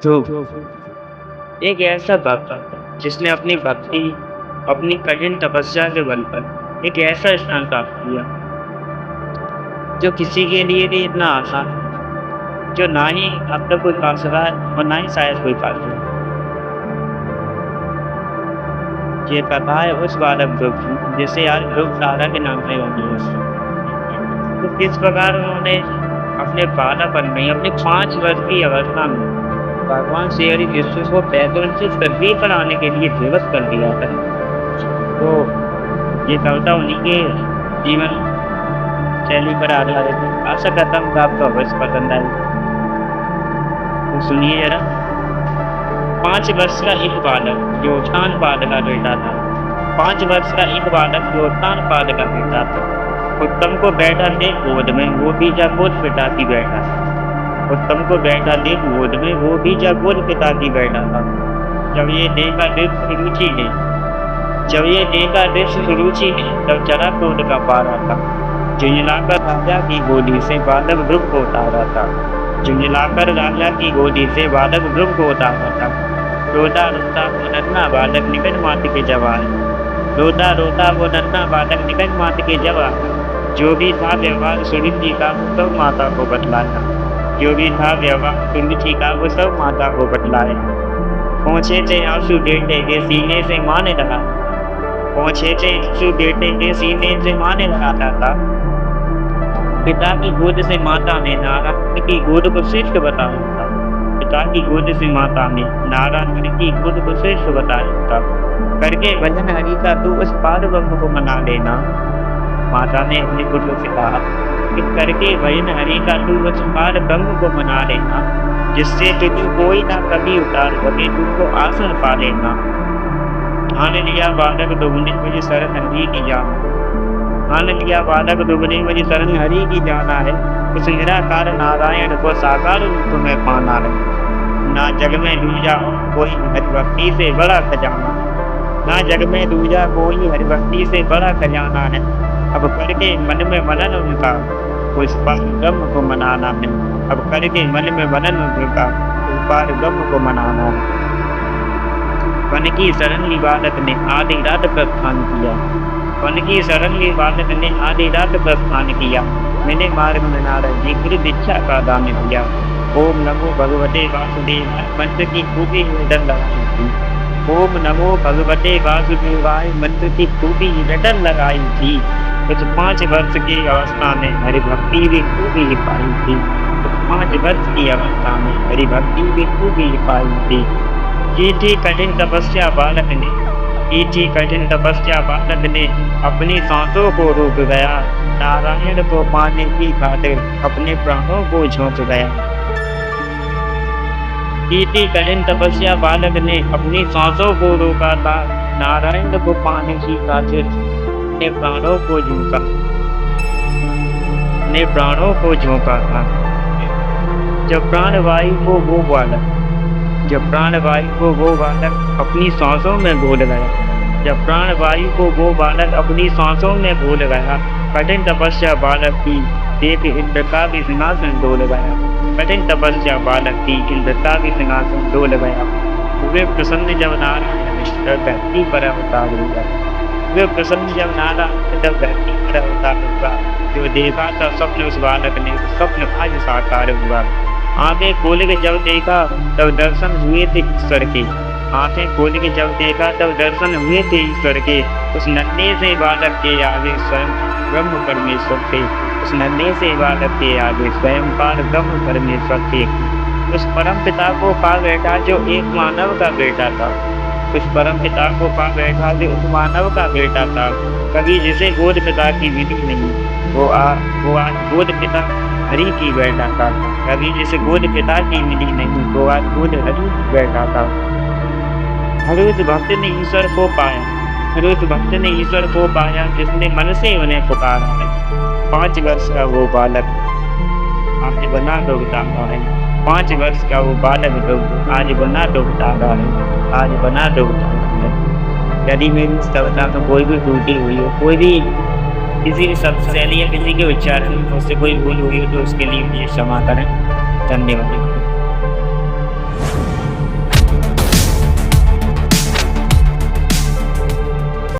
तो एक ऐसा भक्त जिसने अपनी भक्ति, अपनी कठिन तपस्या के बल पर एक ऐसा स्थान प्राप्त किया, जो किसी के लिए भी इतना आसान है, जो ना ही अब तक कोई पा सका है और ना ही शायद कोई पा सके। ये कथा है उस बालक ध्रुव की, जिसे आज ध्रुव तारा के नाम से जानी है। तो किस प्रकार उन्होंने अपने बालापन में, अपने 5 वर्ष की अवस्था में भगवान श्री हरि कृष्ण को पैदल से पृथ्वी पर आने के लिए विवश कर दिया था। तो ये कविता उन्हीं के जीवन शैली पर आधारित है। आशा करता हूँ कि आपको अवश्य पसंद आए। तो सुनिए जरा। 5 वर्ष का एक बालक योत्तानपाद का बेटा था। 5 वर्ष का एक बालक योत्तानपाद का बेटा था। उत्तम को बैठा देख गोद में, वो भी जगोद पिता की बैठा था। उत्तम को बैठा देख गोद में, वो भी जगोद पिता की बैठा था। जब ये देखा सुरुचि ने तब चला क्रोध का पारा था। झुंझलाकर राजा की गोदी से बालक ध्रुव को उतारा था। झुंझलाकर राजा की गोदी से बालक ध्रुव को उतारा था। रोता रोता वो नन्हा बालक निकट मात के जब आया। रोता रोता वो नन्हा बालक निकट मात के जब आया। जो भी था व्यवहार सुरुचि का वो सब माता को बतलाया। जो भी था व्यवहार सुरुचि का वो सब माता को बतलाया। पहुँचे थे आंसू बेटे के सीने से माने लगा। पहुँचे थे आंसू बेटे के सीने से माने लगाता था। पिता की गोद से माता ने नारायण की गोद को श्रेष्ठ बताया था। पिता की गोद से माता ने नारायण की गोद को श्रेष्ठ बताया था। करके भजन हरि का तू उस पार ब्रह्म को मना लेना। माता ने अपने पुत्र से कहा कि करके भजन हरि का तू उस पार ब्रह्म को मना लेना, जिससे तुझे कोई ना कभी उतार सके, तुझको आसन पा लेना। ठान लिया बालक दुगने मुझे शरण हरि की जाना। ठान लिया बालक दुगने मुझे शरण हरि की जाना है। उस निराकार नारायण को साकार रूप में पाना है। ना जग में दूजा कोई हरिभक्ति से बड़ा खजाना। ना जग में दूजा कोई हरिभक्ति से बड़ा खजाना है। अब करके मन में मनन उनका उस पार ब्रह्म को मनाना है। अब करके मन में मनन उनका उस पार ब्रह्म को मनाना है। वन की शरण ली बालक ने आधी रात प्रस्थान किया। वन की शरण ली बालक ने आधी रात प्रस्थान किया। मैंने मार्ग में नारद जी गुरु दीक्षा का दान दिया। ओम नमो भगवते वासुदेवाय मंत्र की खूबी निडर लगाई थी। ओम नमो भगवते वासुदेवाय मंत्र की खूबी निडर लगाई थी। कुछ 5 वर्ष की अवस्था में हरिभक्ति भी खूबी पाई थी। कुछ 5 वर्ष की अवस्था में हरिभक्ति भी खूबी पाई थी। की थी कठिन तपस्या बालक ने। की थी कठिन तपस्या बालक ने अपनी सांसों को रोक गया। नारायण को पाने की खातिर अपने प्राणों को झोंक गया। की थी कठिन तपस्या बालक ने अपनी सांसों को रोका था। नारायण को पाने की खातिर अपने प्राणों को झोंका। अपने प्राणों को झोंका था। जब प्राणवायु को वो बालक जब प्राणवायु को वो बालक अपनी सांसों में घोल गया। जब प्राणवायु को वो बालक अपनी सांसों में घोल गया। कठिन तपस्या बालक की देख इंद्र का भी सिंहासन डोल गया। कठिन तपस्या बालक की इंद्र का भी सिंहासन डोल गया। वे प्रसन्न जब नारायण धरती पर अवतार हुआ। वे प्रसन्न जब नारायण जब धरती पर अवतार हुआ। जो देखा था स्वप्न उस बालक ने, स्वप्न आज साकार हुआ। आंखें खोल के जब देखा तब दर्शन हुए थे ईश्वर के। आंखें खोल के जब देखा तब दर्शन हुए थे ईश्वर के। उस नन्हे से बालक के आगे स्वयं ब्रह्म परमेश्वर थे। उस नन्हे से बालक के आगे स्वयं पार ब्रह्म परमेश्वर थे। उस परम पिता को पा बैठा जो एक मानव का बेटा था। उस परम पिता को पा बैठा जो उस मानव का बेटा था। कभी जिसे गोद पिता की विधि नहीं, वो आज गोद पिता हरि की बैठा था। कभी जिसे गोद पिता की मिली नहीं, वो आज गोद हरि की बैठा था। हर उस भक्त ने ईश्वर को पाया। हर उस भक्त ने ईश्वर को पाया जिसने मन से उन्हें पुकारा है। 5 वर्ष का वो बालक आज बना डूबता है। 5 वर्ष का वो बालक आज बना डूबता है। आज बना डूबता है। यदि मेरी कविता में कोई भी त्रुटि हुई हो, कोई भी किसी शब्द शैली या किसी के उच्चारण में मुझसे कोई भूल हुई हो, तो उसके लिए मुझे क्षमा करें। धन्यवाद।